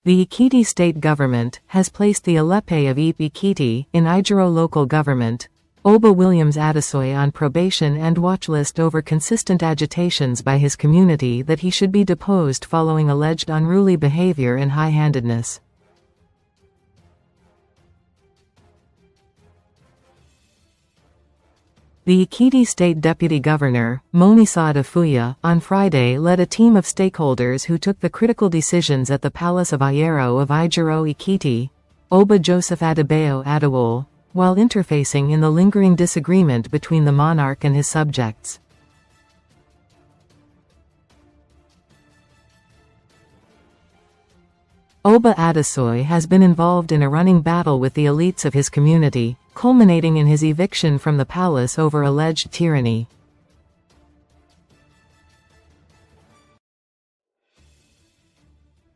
The Ekiti State Government has placed the Elepe of Epe Ekiti in Ijero Local Government, Oba Williams Adesoye on probation and watch list over consistent agitations by his community that he should be deposed following alleged unruly behaviour and high-handedness. The Ekiti State Deputy Governor, Monisade Afuye, on Friday led a team of stakeholders who took the critical decisions at the palace of Ajero of Ijero Ekiti, Oba Joseph Adebayo Adewole, while interfacing in the lingering disagreement between the monarch and his subjects. Oba Adesoye has been involved in a running battle with the elites of his community, culminating in his eviction from the palace over alleged tyranny.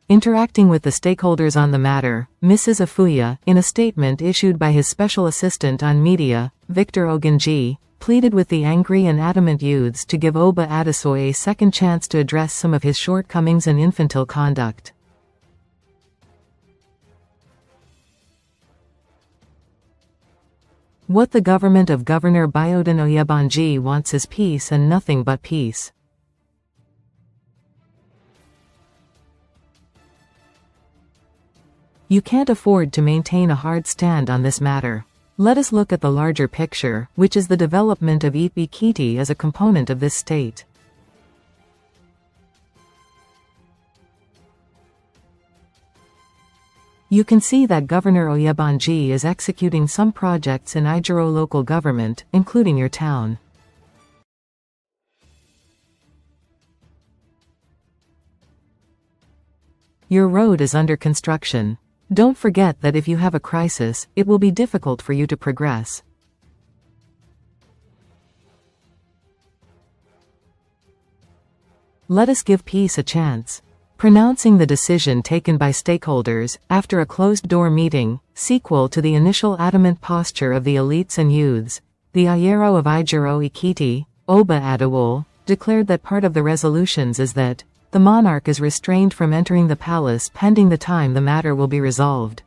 Interacting with the stakeholders on the matter, Mrs. Afuye, in a statement issued by his special assistant on media, Victor Ogunje, pleaded with the angry and adamant youths to give Oba Adesoye a second chance to address some of his shortcomings and infantile conduct. What the government of Governor Biodun Oyebanji wants is peace and nothing but peace. You can't afford to maintain a hard stand on this matter. Let us look at the larger picture, which is the development of Epe Ekiti as a component of this state. You can see that Governor Oyebanji is executing some projects in Ijero Local Government, including your town. Your road is under construction. Don't forget that if you have a crisis, it will be difficult for you to progress. Let us give peace a chance. Pronouncing the decision taken by stakeholders, after a closed-door meeting, sequel to the initial adamant posture of the elites and youths, the Ajero of Ijero Ekiti, Oba Adewole, declared that part of the resolutions is that the monarch is restrained from entering the palace pending the time the matter will be resolved.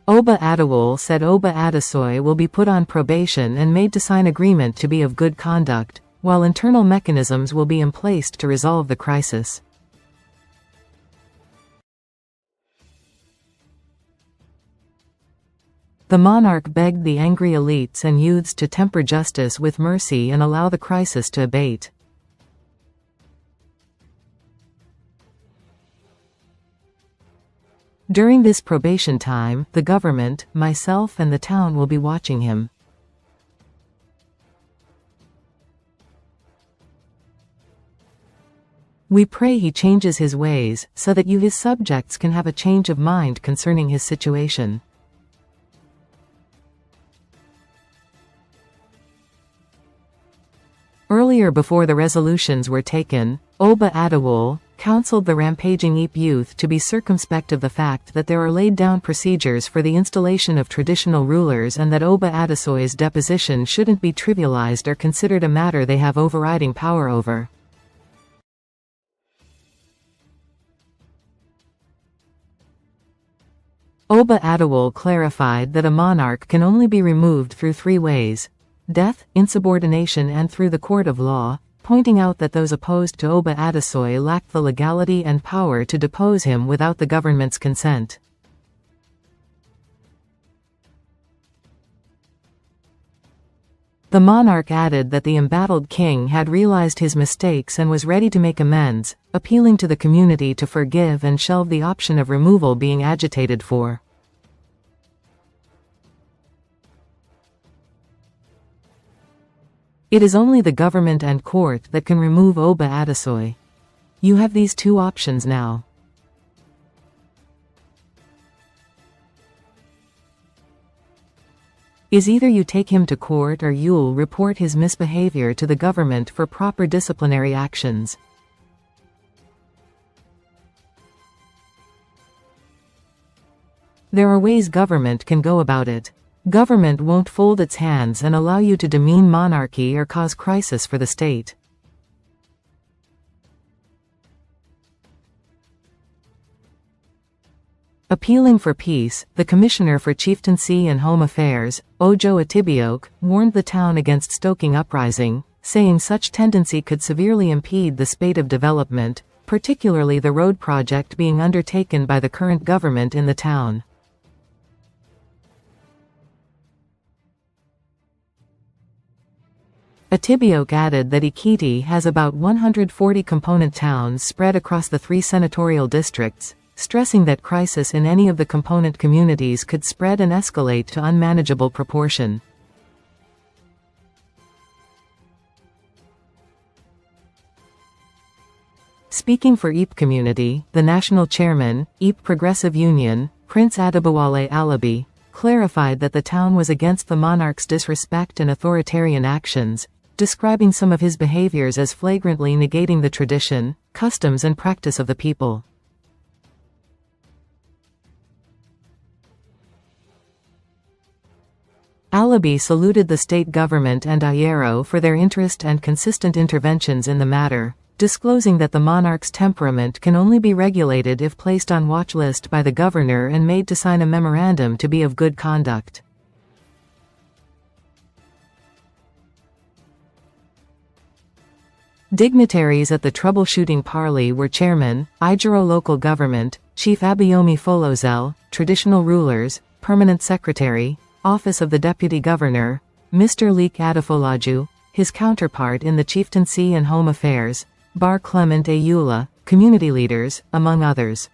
Oba Adewole said Oba Adesoye will be put on probation and made to sign agreement to be of good conduct, while internal mechanisms will be emplaced to resolve the crisis. The monarch begged the angry elites and youths to temper justice with mercy and allow the crisis to abate. During this probation time, the government, myself and the town will be watching him. We pray he changes his ways, so that you his subjects can have a change of mind concerning his situation. Earlier before the resolutions were taken, Oba Adewole counseled the rampaging Epe youth to be circumspect of the fact that there are laid down procedures for the installation of traditional rulers and that Oba Adesoye's deposition shouldn't be trivialized or considered a matter they have overriding power over. Oba Adewole clarified that a monarch can only be removed through three ways: death, insubordination and through the court of law, pointing out that those opposed to Oba Adesoye lacked the legality and power to depose him without the government's consent. The monarch added that the embattled king had realized his mistakes and was ready to make amends, appealing to the community to forgive and shelve the option of removal being agitated for. It is only the government and court that can remove Oba Adesoye. You have these two options now. Is either you take him to court or you'll report his misbehavior to the government for proper disciplinary actions. There are ways government can go about it. Government won't fold its hands and allow you to demean monarchy or cause crisis for the state. Appealing for peace, the Commissioner for Chieftaincy and Home Affairs, Ojo Atibioke, warned the town against stoking uprising, saying such tendency could severely impede the spate of development, particularly the road project being undertaken by the current government in the town. Atibioke added that Ekiti has about 140 component towns spread across the 3 senatorial districts, stressing that crisis in any of the component communities could spread and escalate to unmanageable proportion. Speaking for Epe community, the national chairman, Epe Progressive Union, Prince Adewole Alabi, clarified that the town was against the monarch's disrespect and authoritarian actions, describing some of his behaviors as flagrantly negating the tradition, customs and practice of the people. Alabi saluted the state government and Ijero for their interest and consistent interventions in the matter, disclosing that the monarch's temperament can only be regulated if placed on watch list by the governor and made to sign a memorandum to be of good conduct. Dignitaries at the troubleshooting parley were Chairman, Ijero Local Government, Chief Abayomi Folozell, Traditional Rulers, Permanent Secretary, Office of the Deputy Governor, Mr. Leek Adefolaju, his counterpart in the Chieftaincy and Home Affairs, Bar Clement Ayula, community leaders, among others.